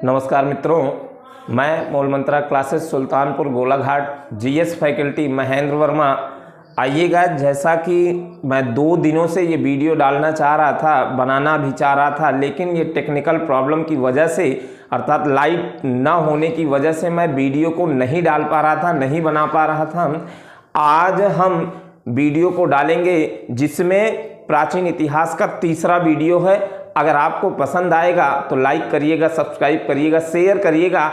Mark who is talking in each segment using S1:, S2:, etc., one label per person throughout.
S1: नमस्कार मित्रों, मैं Mool Mantra classes Sultanpur Golaghat GS faculty Mahendra Verma. आइएगा, जैसा कि मैं 2 दिनों से ये वीडियो डालना चाह रहा था, बनाना भी चाह रहा था, लेकिन ये टेक्निकल प्रॉब्लम की वजह से अर्थात लाइट ना होने की वजह से मैं वीडियो को नहीं डाल पा रहा था, नहीं बना पा रहा था। आज हम वीडियो को डालेंगे जिसमें प्राचीन इतिहास का तीसरा वीडियो है। अगर आपको पसंद आएगा तो लाइक करिएगा, सब्सक्राइब करिएगा, शेयर करिएगा।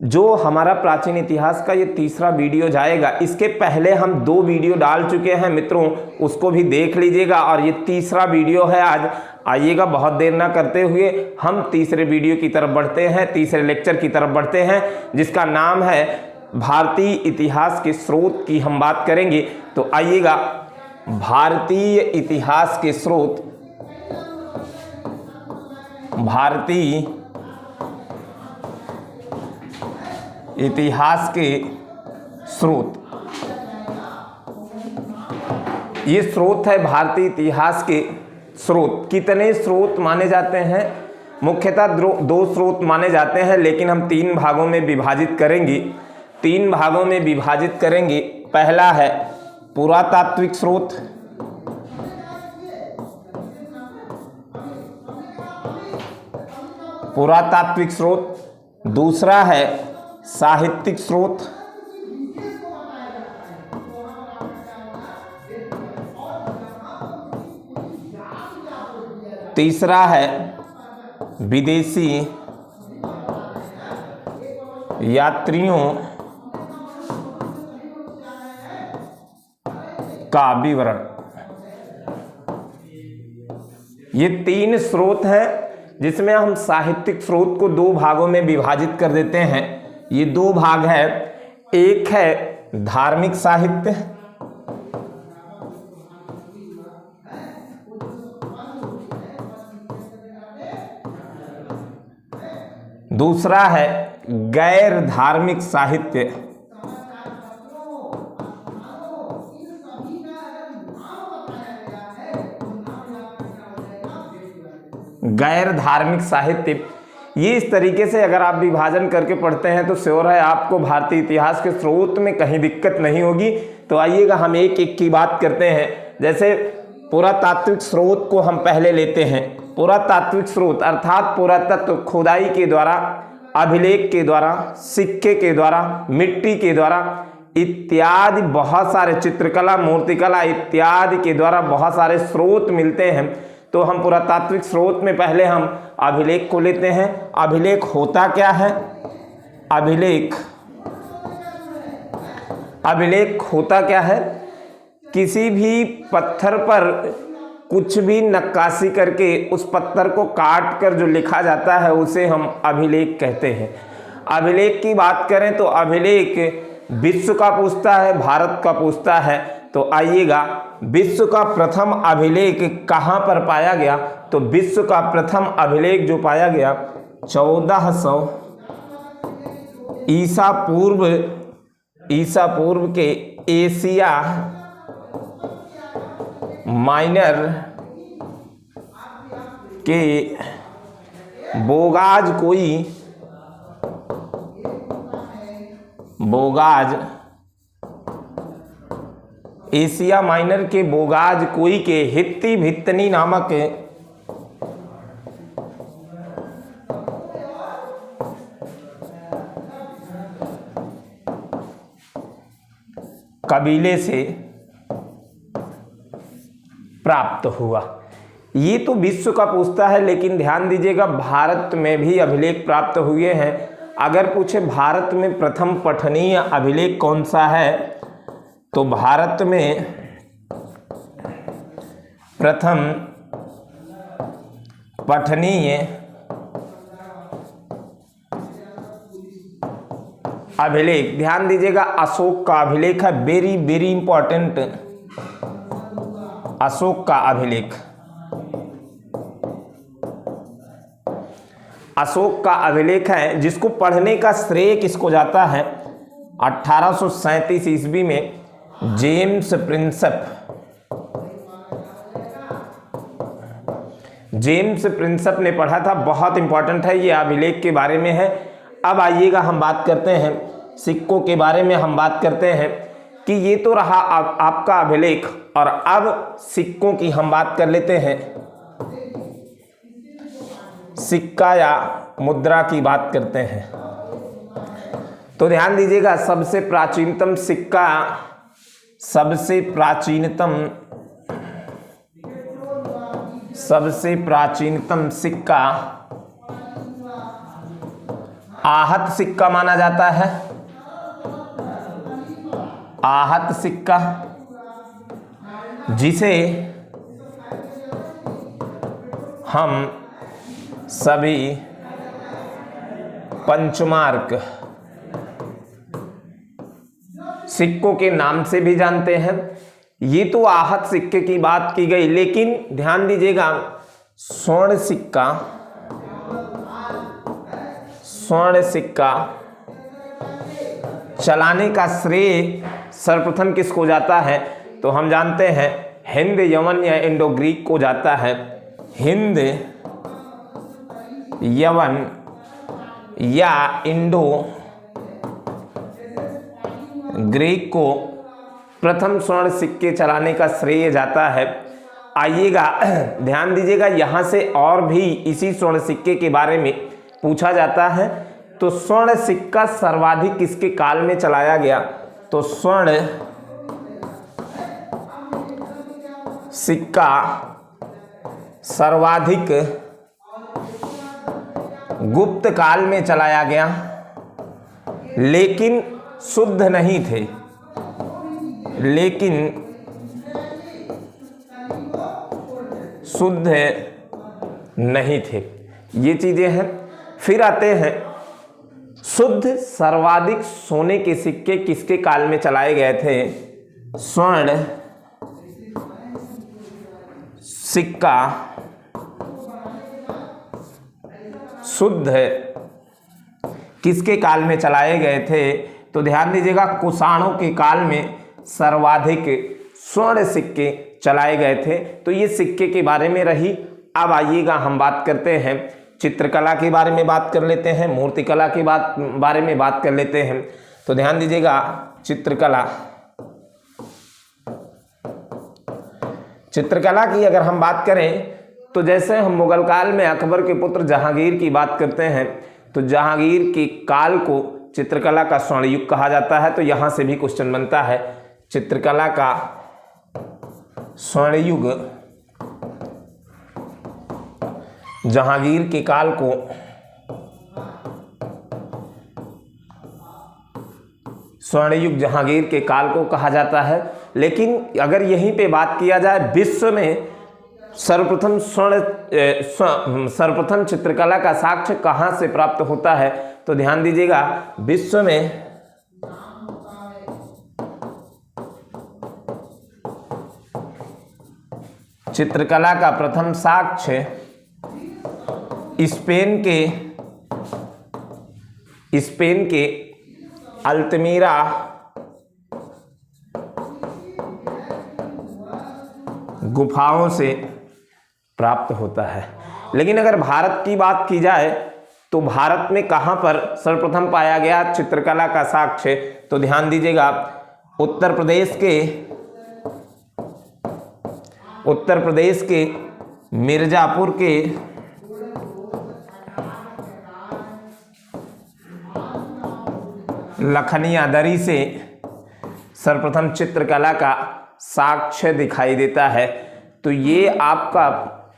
S1: जो हमारा प्राचीन इतिहास का ये तीसरा वीडियो जाएगा, इसके पहले हम 2 वीडियो डाल चुके हैं मित्रों, उसको भी देख लीजिएगा और ये तीसरा वीडियो है आज। आइएगा, बहुत देर ना करते हुए हम तीसरे वीडियो की तरफ बढ़ते हैं, तीसरे लेक्चर की तरफ बढ़ते हैं, जिसका नाम है भारतीय इतिहास के स्रोत की हम बात करेंगे। तो आइएगा, भारतीय इतिहास के स्रोत, भारतीय इतिहास के स्रोत, ये स्रोत है भारतीय इतिहास के स्रोत। कितने स्रोत माने जाते हैं? मुख्यतः 2 स्रोत माने जाते हैं, लेकिन हम 3 भागों में विभाजित करेंगे। 3 भागों में विभाजित करेंगे। पहला है पुरातात्विक स्रोत, पुरातात्विक स्रोत। दूसरा है साहित्यिक स्रोत, तीसरा है विदेशी यात्रियों का विवरण। ये 3 स्रोत हैं, जिसमें हम साहित्यिक स्रोत को 2 भागों में विभाजित कर देते हैं। ये 2 भाग है। एक है धार्मिक साहित्य, दूसरा है गैर धार्मिक साहित्य। गैर धार्मिक साहित्य, ये इस तरीके से अगर आप विभाजन करके पढ़ते हैं तो श्योर है आपको भारतीय इतिहास के स्रोत में कहीं दिक्कत नहीं होगी। तो आइएगा, हम एक एक की बात करते हैं। जैसे पुरातात्विक स्रोत को हम पहले लेते हैं। पुरातात्विक स्रोत अर्थात पुरातत्व, खुदाई के द्वारा, अभिलेख के द्वारा, सिक्के के द्वारा, मिट्टी के द्वारा इत्यादि, बहुत सारे चित्रकला, मूर्तिकला इत्यादि के द्वारा बहुत सारे स्रोत मिलते हैं। तो हम पुरातात्विक स्रोत में पहले हम अभिलेख को लेते हैं। अभिलेख होता क्या है? अभिलेख होता क्या है? किसी भी पत्थर पर कुछ भी नक्काशी करके उस पत्थर को काट कर जो लिखा जाता है, उसे हम अभिलेख कहते हैं। अभिलेख की बात करें तो अभिलेख विश्व का पूछता है, भारत का पूछता है। तो आइएगा, विश्व का प्रथम अभिलेख कहाँ पर पाया गया? तो विश्व का प्रथम अभिलेख जो पाया गया 1400 ईसा पूर्व के एशिया माइनर के बोगाज एशिया माइनर के बोगाज कोई के हित्ती भित्तनी नामक कबीले से प्राप्त हुआ। ये तो विश्व का पूछता है, लेकिन ध्यान दीजिएगा, भारत में भी अभिलेख प्राप्त हुए हैं। अगर पूछे भारत में प्रथम पठनीय अभिलेख कौन सा है, तो भारत में प्रथम पठनीय अभिलेख, ध्यान दीजिएगा, अशोक का अभिलेख है। वेरी वेरी इंपॉर्टेंट, अशोक का अभिलेख। अशोक का अभिलेख है, जिसको पढ़ने का श्रेय किसको जाता है? 1837 ईस्वी में जेम्स प्रिंसेप जेम्स प्रिंसप ने पढ़ा था, बहुत इंपॉर्टेंट है, ये अभिलेख के बारे में है। अब आइएगा हम बात करते हैं सिक्कों के बारे में। हम बात करते हैं कि ये तो रहा आपका अभिलेख, और अब सिक्कों की हम बात कर लेते हैं। सिक्का या मुद्रा की बात करते हैं। तो ध्यान दीजिएगा, सबसे प्राचीनतम सिक्का, सबसे प्राचीनतम सिक्का आहत सिक्का माना जाता है। आहत सिक्का, जिसे हम सभी पंचमार्क सिक्कों के नाम से भी जानते हैं। ये तो आहत सिक्के की बात की गई, लेकिन ध्यान दीजिएगा, स्वर्ण सिक्का चलाने का श्रेय सर्वप्रथम किसको जाता है? तो हम जानते हैं हिंद, यवन या इंडो ग्रीक को जाता है। हिंद, यवन या इंडो ग्रीक को प्रथम स्वर्ण सिक्के चलाने का श्रेय जाता है। आइएगा ध्यान दीजिएगा, यहां से और भी इसी स्वर्ण सिक्के के बारे में पूछा जाता है। तो स्वर्ण सिक्का सर्वाधिक किसके काल में चलाया गया? तो स्वर्ण सिक्का सर्वाधिक गुप्त काल में चलाया गया, लेकिन शुद्ध नहीं थे। ये चीजें हैं। फिर आते हैं शुद्ध सर्वाधिक सोने के सिक्के किसके काल में चलाए गए थे? स्वर्ण सिक्का शुद्ध किसके काल में चलाए गए थे? तो ध्यान दीजिएगा, कुषाणों के काल में सर्वाधिक स्वर्ण सिक्के चलाए गए थे। तो ये सिक्के के बारे में रही। अब आइएगा हम बात करते हैं चित्रकला के बारे में, बात कर लेते हैं, मूर्तिकला के बारे में बात कर लेते हैं। तो ध्यान दीजिएगा, चित्रकला की अगर हम बात करें तो जैसे हम मुगल काल में अकबर के पुत्र जहांगीर की बात करते हैं, तो जहांगीर के काल को चित्रकला का स्वर्ण युग कहा जाता है। तो यहां से भी क्वेश्चन बनता है, चित्रकला का स्वर्ण युग जहांगीर के काल को स्वर्ण युग जहांगीर के काल को कहा जाता है। लेकिन अगर यहीं पे बात किया जाए, विश्व में सर्वप्रथम चित्रकला का साक्ष्य कहां से प्राप्त होता है? तो ध्यान दीजिएगा, विश्व में चित्रकला का प्रथम साक्ष्य स्पेन के अल्तमीरा गुफाओं से प्राप्त होता है। लेकिन अगर भारत की बात की जाए तो भारत में कहां पर सर्वप्रथम पाया गया चित्रकला का साक्ष्य? तो ध्यान दीजिएगा, उत्तर प्रदेश के मिर्जापुर के लखनिया दरी से सर्वप्रथम चित्रकला का साक्ष्य दिखाई देता है। तो ये आपका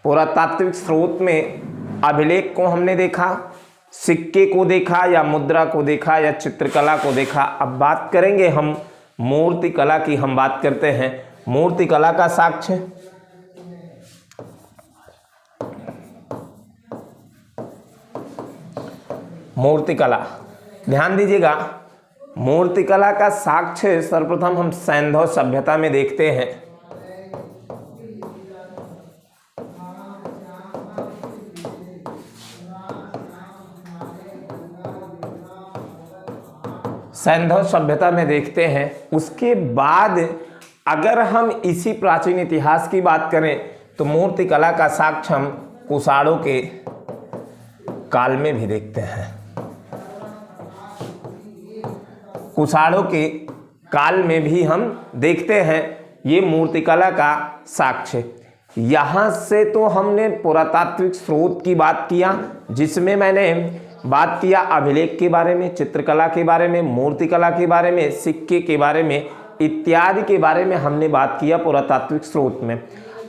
S1: पुरातात्विक स्रोत में अभिलेख को हमने देखा, सिक्के को देखा या मुद्रा को देखा या चित्रकला को देखा। अब बात करेंगे हम मूर्तिकला की। हम बात करते हैं मूर्तिकला का साक्ष्य। मूर्तिकला, ध्यान दीजिएगा, मूर्तिकला का साक्ष्य सर्वप्रथम हम सैंधव सभ्यता में देखते हैं। सैंधव सभ्यता में देखते हैं। उसके बाद अगर हम इसी प्राचीन इतिहास की बात करें तो मूर्तिकला का साक्ष्य हम कुषाणों के काल में भी देखते हैं। कुषाणों के काल में भी हम देखते हैं ये मूर्तिकला का साक्ष्य। यहाँ से तो हमने पुरातात्विक स्रोत की बात किया, जिसमें मैंने बात किया अभिलेख के बारे में, चित्रकला के बारे में, मूर्तिकला के बारे में, सिक्के के बारे में इत्यादि के बारे में हमने बात किया पुरातात्विक स्रोत में।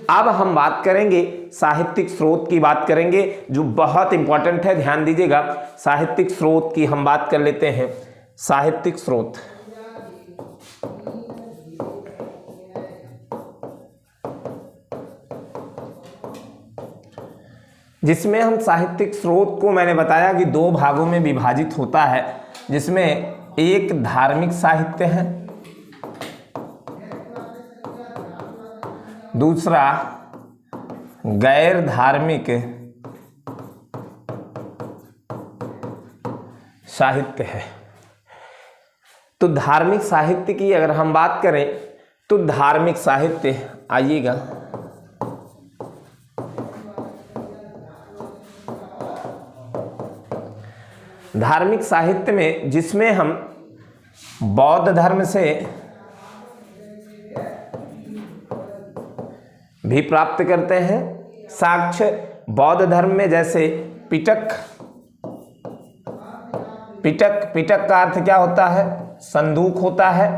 S1: अब हम बात करेंगे साहित्यिक स्रोत की बात करेंगे, जो बहुत इंपॉर्टेंट है, ध्यान दीजिएगा। साहित्यिक स्रोत की हम बात कर लेते हैं। साहित्यिक स्रोत, जिसमें हम साहित्यिक स्रोत को मैंने बताया कि दो भागों में विभाजित होता है, जिसमें एक धार्मिक साहित्य है, दूसरा गैर धार्मिक साहित्य है। तो धार्मिक साहित्य की अगर हम बात करें तो धार्मिक साहित्य, आइएगा, धार्मिक साहित्य में जिसमें हम बौद्ध धर्म से भी प्राप्त करते हैं साक्ष्य। बौद्ध धर्म में जैसे पिटक, पिटक का अर्थ क्या होता है? संदूक होता है।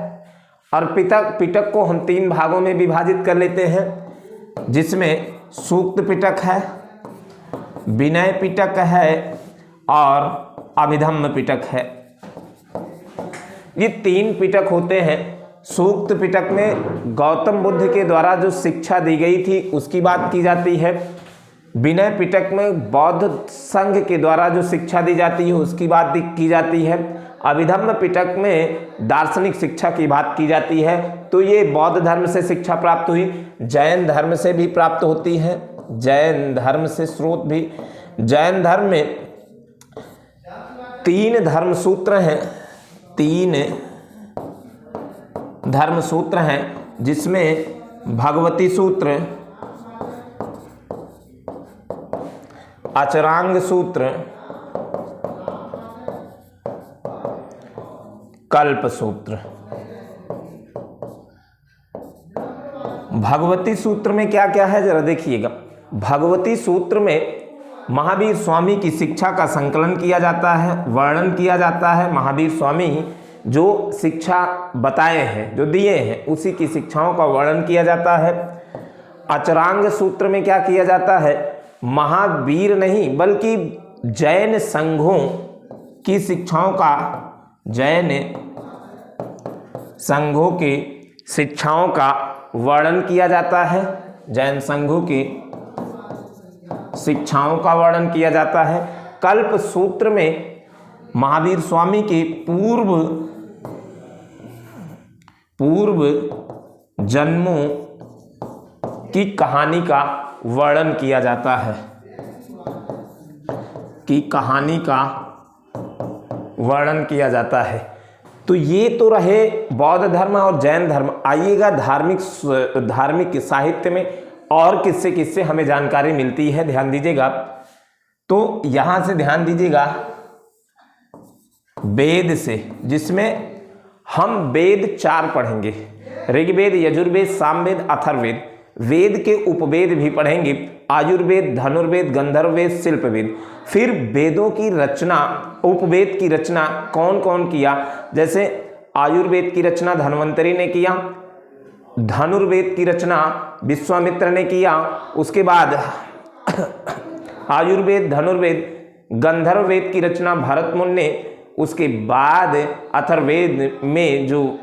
S1: और पिटक को हम तीन भागों में विभाजित कर लेते हैं, जिसमें सूक्त पिटक है, विनय पिटक है और अभिधम्म पिटक है। ये तीन पिटक होते हैं। सूक्त पिटक में गौतम बुद्ध के द्वारा जो शिक्षा दी गई थी उसकी बात की जाती है। विनय पिटक में बौद्ध संघ के द्वारा जो शिक्षा दी जाती है उसकी बात की जाती है। अभिधम्म पिटक में दार्शनिक शिक्षा की बात की जाती है। तो ये बौद्ध धर्म से शिक्षा प्राप्त हुई, जैन धर्म से भी प्राप्त होती है, जैन धर्म से स्रोत भी। जैन धर्म में तीन धर्म सूत्र हैं, तीन धर्म सूत्र हैं, जिसमें भगवती सूत्र, अचरांग सूत्र, कल्प सूत्र। भगवती सूत्र में क्या क्या है जरा देखिएगा। भगवती सूत्र में महावीर स्वामी की शिक्षा का संकलन किया जाता है, वर्णन किया जाता है। महावीर स्वामी जो शिक्षा बताए हैं, जो दिए हैं, उसी की शिक्षाओं का वर्णन किया जाता है। अचरांग सूत्र में क्या किया जाता है? महावीर नहीं बल्कि जैन संघों की शिक्षाओं का, जैन संघों की शिक्षाओं का वर्णन किया जाता है। जैन संघों की शिक्षाओं का वर्णन किया जाता है। कल्प सूत्र में महावीर स्वामी के पूर्व जन्मों की कहानी का वर्णन किया जाता है, की कहानी का वर्णन किया जाता है। तो ये तो रहे बौद्ध धर्म और जैन धर्म। आइएगा धार्मिक साहित्य में और किससे किससे हमें जानकारी मिलती है, ध्यान दीजिएगा। तो यहां से ध्यान दीजिएगा, वेद से, जिसमें हम वेद 4 पढ़ेंगे, ऋग्वेद, यजुर्वेद, सामवेद, अथर्ववेद। वेद के उपवेद भी पढ़ेंगे, आयुर्वेद, धनुर्वेद, गंधर्ववेद, शिल्पवेद। फिर वेदों की रचना, उपवेद की रचना कौन कौन किया? जैसे आयुर्वेद की रचना धन्वंतरी ने किया, धनुर्वेद की रचना विश्वामित्र ने किया, उसके बाद आयुर्वेद, धनुर्वेद, गंधर्ववेद की रचना भरतमुनि ने, उसके बाद अथर्ववेद में जो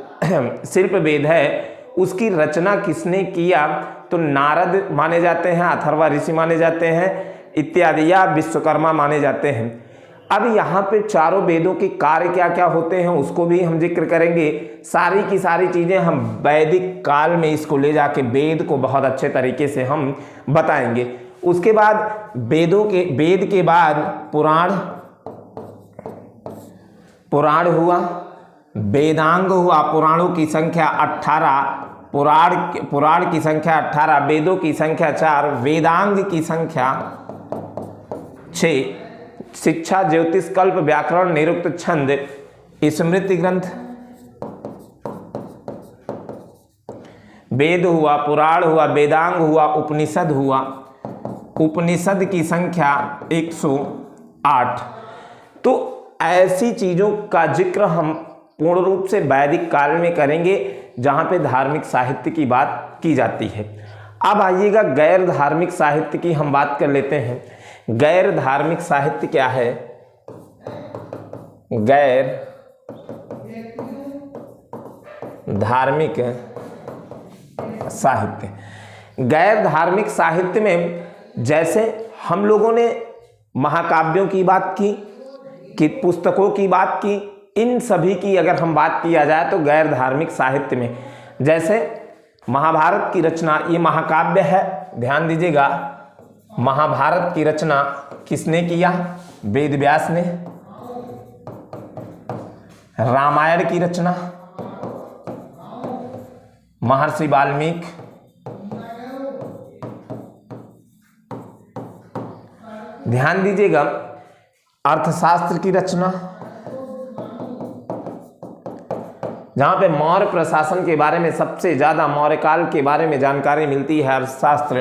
S1: शिल्पवेद है उसकी रचना किसने किया? तो नारद माने जाते हैं, अथर्वा ऋषि माने जाते हैं इत्यादि, या विश्वकर्मा माने जाते हैं। अब यहाँ पे चारों वेदों के कार्य क्या क्या होते हैं उसको भी हम जिक्र करेंगे। सारी की सारी चीज़ें हम वैदिक काल में इसको ले जाके वेद को बहुत अच्छे तरीके से हम बताएंगे। उसके बाद वेद के बाद पुराण हुआ, वेदांग हुआ। पुराणों की संख्या 18, पुराण की संख्या 18, वेदों की संख्या 4, वेदांग की संख्या 6 शिक्षा, ज्योतिष, कल्प, व्याकरण, निरुक्त, छंद, स्मृति ग्रंथ, वेद हुआ, पुराण हुआ, वेदांग हुआ, उपनिषद हुआ। उपनिषद की संख्या 108। तो ऐसी चीजों का जिक्र हम पूर्ण रूप से वैदिक काल में करेंगे जहां पे धार्मिक साहित्य की बात की जाती है। अब आइएगा गैर धार्मिक साहित्य की हम बात कर लेते हैं। गैर धार्मिक साहित्य क्या है? गैर धार्मिक साहित्य। गैर धार्मिक साहित्य में जैसे हम लोगों ने महाकाव्यों की बात की पुस्तकों की बात की, इन सभी की अगर हम बात किया जाए तो गैर धार्मिक साहित्य में जैसे महाभारत की रचना, ये महाकाव्य है, ध्यान दीजिएगा। महाभारत की रचना किसने किया? वेद व्यास ने। रामायण की रचना महर्षि वाल्मीकि। ध्यान दीजिएगा, अर्थशास्त्र की रचना, जहां पे मौर्य प्रशासन के बारे में सबसे ज्यादा, मौर्य काल के बारे में जानकारी मिलती है। अर्थशास्त्र,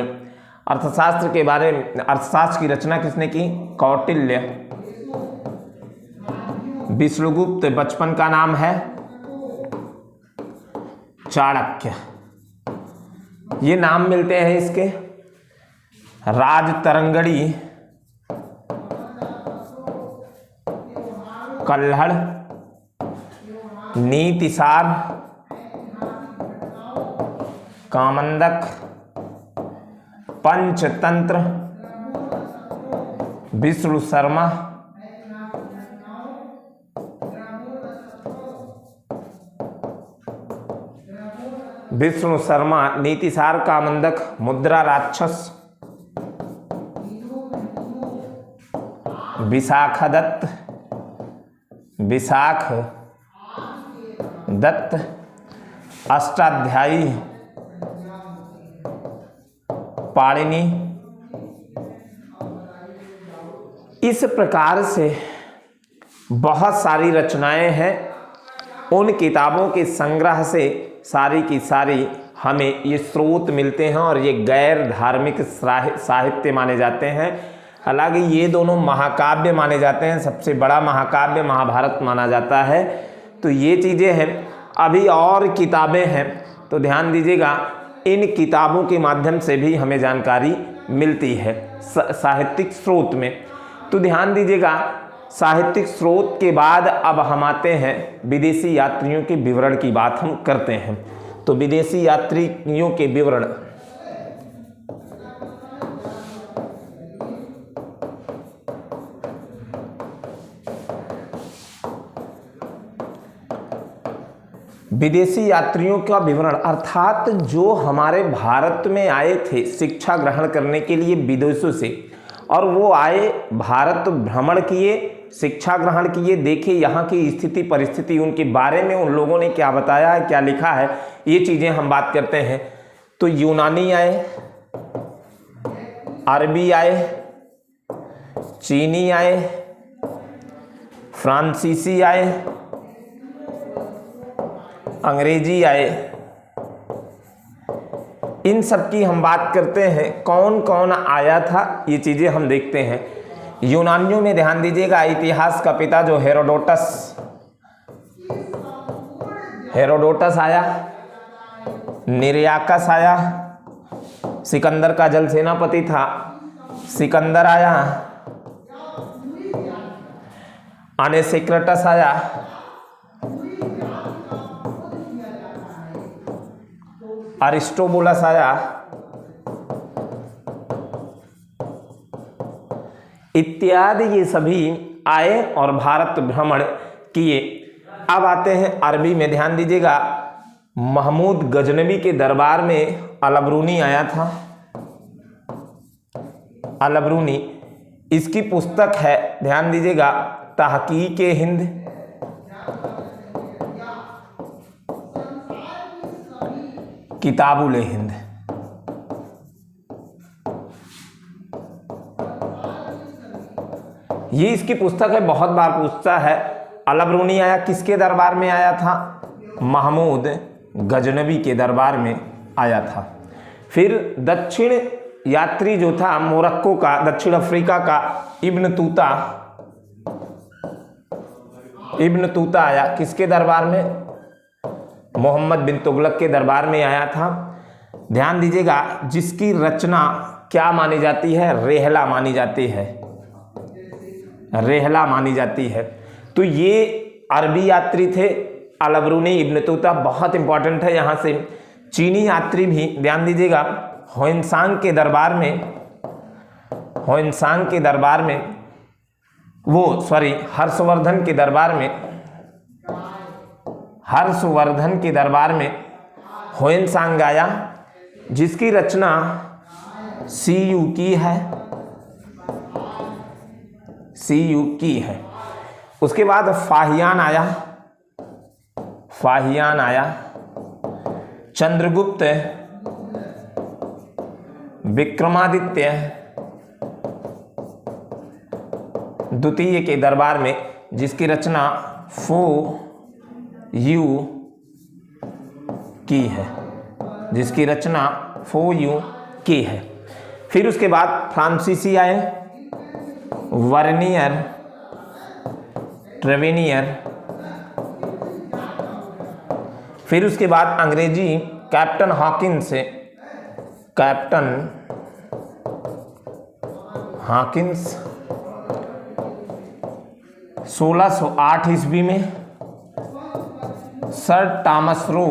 S1: अर्थशास्त्र के बारे में, अर्थशास्त्र की रचना किसने की? कौटिल्य। विष्णुगुप्त, बचपन का नाम है चाणक्य, ये नाम मिलते हैं इसके। राजतरंगड़ी, कल्हड़, नीतिसार, कामंदक, पंचतंत्र, विष्णु शर्मा, विष्णु शर्मा, नीतिसार, कामंदक, मुद्रा राक्षस, विशाखदत्त, विशाख दत्त, अष्टाध्यायी, पाणिनि। इस प्रकार से बहुत सारी रचनाएं हैं। उन किताबों के संग्रह से सारी की सारी हमें ये स्रोत मिलते हैं और ये गैर धार्मिक साहित्य माने जाते हैं। हालांकि ये दोनों महाकाव्य माने जाते हैं, सबसे बड़ा महाकाव्य महाभारत माना जाता है। तो ये चीज़ें हैं। अभी और किताबें हैं, तो ध्यान दीजिएगा, इन किताबों के माध्यम से भी हमें जानकारी मिलती है साहित्यिक स्रोत में। तो ध्यान दीजिएगा, साहित्यिक स्रोत के बाद अब हम आते हैं विदेशी यात्रियों के विवरण की बात हम करते हैं। तो विदेशी यात्रियों के विवरण, विदेशी यात्रियों का विवरण अर्थात जो हमारे भारत में आए थे शिक्षा ग्रहण करने के लिए विदेशों से, और वो आए, भारत भ्रमण किए, शिक्षा ग्रहण किए, देखे यहाँ की स्थिति परिस्थिति, उनके बारे में उन लोगों ने क्या बताया है, क्या लिखा है, ये चीज़ें हम बात करते हैं। तो यूनानी आए, अरबी आए, चीनी आए, फ्रांसीसी आए, अंग्रेजी आए। इन सब की हम बात करते हैं, कौन कौन आया था ये चीज़ें हम देखते हैं। यूनानियों में ध्यान दीजिएगा, इतिहास का पिता जो हेरोडोटस आया, निरयाकस आया, सिकंदर का जल सेनापति था, सिकंदर आया, अनेसेक्रेटस आया, अरिस्टोबुलस आया, इत्यादि ये सभी आए और भारत भ्रमण किए। अब आते हैं अरबी में, ध्यान दीजिएगा, महमूद गजनवी के दरबार में अलबरूनी आया था। अलबरूनी, इसकी पुस्तक है, ध्यान दीजिएगा, तहकीक-ए-हिंद। किताबुल-ए-हिंद। ये इसकी पुस्तक है, बहुत बार पूछता है। अल-बरूनी आया, किसके दरबार में आया था? महमूद गजनवी के दरबार में आया था। फिर दक्षिण यात्री जो था मोरक्को का, दक्षिण अफ्रीका का इब्न तूता आया, किसके दरबार में? मोहम्मद बिन तुगलक के दरबार में आया था। ध्यान दीजिएगा, जिसकी रचना क्या मानी जाती है? रेहला मानी जाती है, रेहला मानी जाती है। तो ये अरबी यात्री थे अल-बरूनी इब्न तूता, बहुत इंपॉर्टेंट है यहाँ से। चीनी यात्री भी ध्यान दीजिएगा, होइनसांग के दरबार में, हर्षवर्धन के दरबार में होइनसांग आया, जिसकी रचना सीयू की है। उसके बाद फाहियान आया, चंद्रगुप्त विक्रमादित्य द्वितीय के दरबार में, जिसकी रचना फो यू की है। फिर उसके बाद फ्रांसीसी आए, वर्नियर ट्रेवेनियर। फिर उसके बाद अंग्रेजी कैप्टन हॉकिंस 1608 ईस्वी में। सर टॉमस रो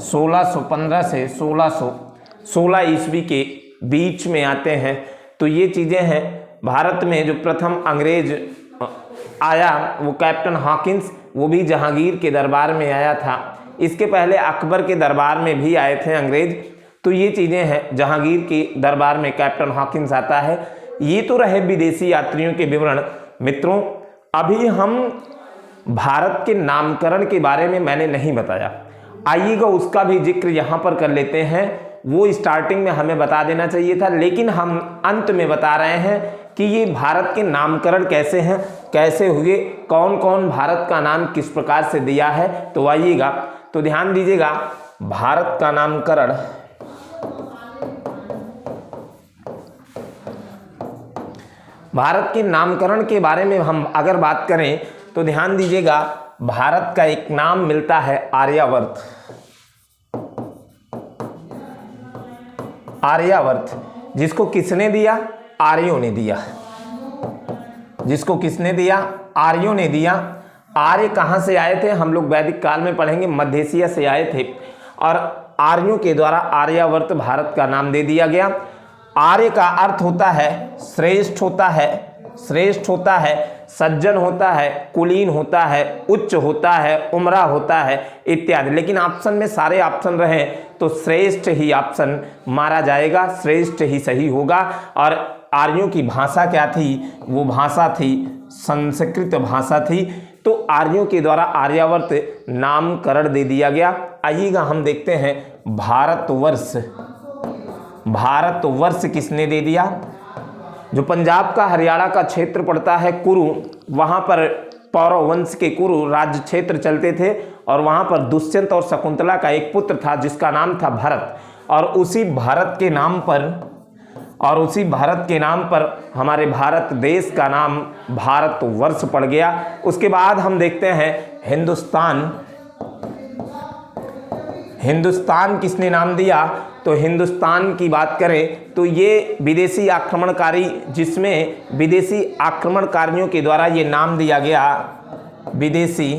S1: 1615 से 1616 ईस्वी के बीच में आते हैं। तो ये चीज़ें हैं। भारत में जो प्रथम अंग्रेज आया वो कैप्टन हॉकिंस, वो भी जहांगीर के दरबार में आया था। इसके पहले अकबर के दरबार में भी आए थे अंग्रेज। तो ये चीज़ें हैं, जहांगीर के दरबार में कैप्टन हॉकिंस आता है। ये तो रहे विदेशी यात्रियों के विवरण। मित्रों, अभी हम भारत के नामकरण के बारे में मैंने नहीं बताया, आइएगा उसका भी जिक्र यहाँ पर कर लेते हैं। वो स्टार्टिंग में हमें बता देना चाहिए था, लेकिन हम अंत में बता रहे हैं कि ये भारत के नामकरण कैसे हैं, कैसे हुए, कौन कौन भारत का नाम किस प्रकार से दिया है। तो आइएगा, तो ध्यान दीजिएगा, भारत का नामकरण भारत के नामकरण के बारे में हम अगर बात करें तो ध्यान दीजिएगा, भारत का एक नाम मिलता है आर्यावर्त। आर्यावर्त जिसको किसने दिया? आर्यों ने दिया। जिसको किसने दिया? आर्यों ने दिया। आर्य कहाँ से आए थे? हम लोग वैदिक काल में पढ़ेंगे, मध्य एशिया से आए थे और आर्यों के द्वारा आर्यावर्त भारत का नाम दे दिया गया। आर्य का अर्थ होता है श्रेष्ठ होता है, सज्जन होता है, कुलीन होता है, उच्च होता है, उमरा होता है इत्यादि। लेकिन ऑप्शन में सारे ऑप्शन रहे तो श्रेष्ठ ही ऑप्शन मारा जाएगा, श्रेष्ठ ही सही होगा। और आर्यों की भाषा क्या थी? वो भाषा थी संस्कृत भाषा थी। तो आर्यों के द्वारा आर्यावर्त नामकरण दे दिया गया। आइएगा हम देखते हैं भारतवर्ष किसने दे दिया? जो पंजाब का हरियाणा का क्षेत्र पड़ता है कुरु, वहाँ पर पौरव वंश के कुरु राज्य क्षेत्र चलते थे और वहाँ पर दुष्यंत और शकुंतला का एक पुत्र था जिसका नाम था भरत। और उसी भारत के नाम पर हमारे भारत देश का नाम भारतवर्ष पड़ गया। उसके बाद हम देखते हैं हिंदुस्तान किसने नाम दिया? तो हिंदुस्तान की बात करें तो ये विदेशी आक्रमणकारी, जिसमें विदेशी आक्रमणकारियों के द्वारा ये नाम दिया गया विदेशी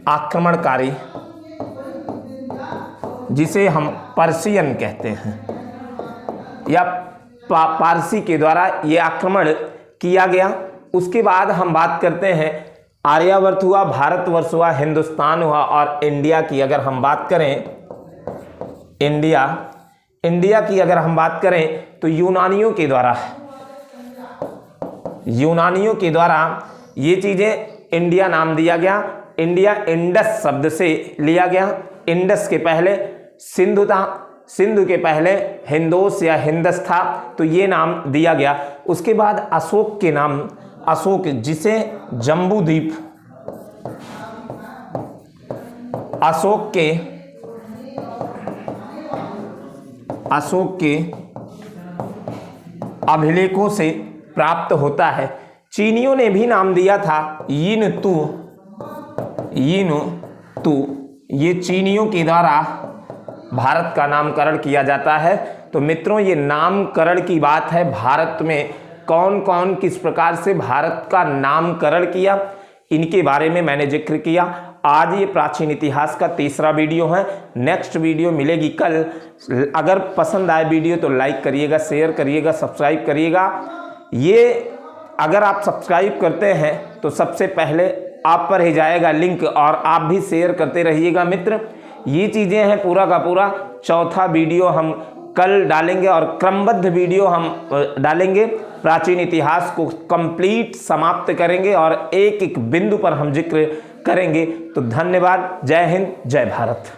S1: आक्रमणकारी, जिसे हम पर्शियन कहते हैं, या पारसी के द्वारा ये आक्रमण किया गया। उसके बाद हम बात करते हैं आर्यावर्त हुआ, भारतवर्ष हुआ, हिंदुस्तान हुआ और इंडिया की अगर हम बात करें, इंडिया की अगर हम बात करें तो यूनानियों के द्वारा ये चीज़ें इंडिया नाम दिया गया। इंडिया इंडस शब्द से लिया गया। इंडस के पहले सिंधु था, सिंधु के पहले हिंदोस या हिंदस था, तो ये नाम दिया गया। उसके बाद अशोक के नाम, अशोक जिसे जम्बूद्वीप, अशोक के अभिलेखों से प्राप्त होता है। चीनियों ने भी नाम दिया था यिनतू, ये चीनियों के द्वारा भारत का नामकरण किया जाता है। तो मित्रों, ये नामकरण की बात है, भारत में कौन कौन किस प्रकार से भारत का नामकरण किया, इनके बारे में मैंने जिक्र किया। आज ये प्राचीन इतिहास का तीसरा वीडियो है। नेक्स्ट वीडियो मिलेगी कल। अगर पसंद आए वीडियो तो लाइक करिएगा, शेयर करिएगा, सब्सक्राइब करिएगा। ये अगर आप सब्सक्राइब करते हैं तो सबसे पहले आप पर ही जाएगा लिंक, और आप भी शेयर करते रहिएगा मित्र। ये चीज़ें हैं, पूरा का पूरा चौथा वीडियो हम कल डालेंगे और क्रमबद्ध वीडियो हम डालेंगे। प्राचीन इतिहास को कंप्लीट समाप्त करेंगे और एक एक बिंदु पर हम जिक्र करेंगे। तो धन्यवाद। जय हिंद, जय भारत।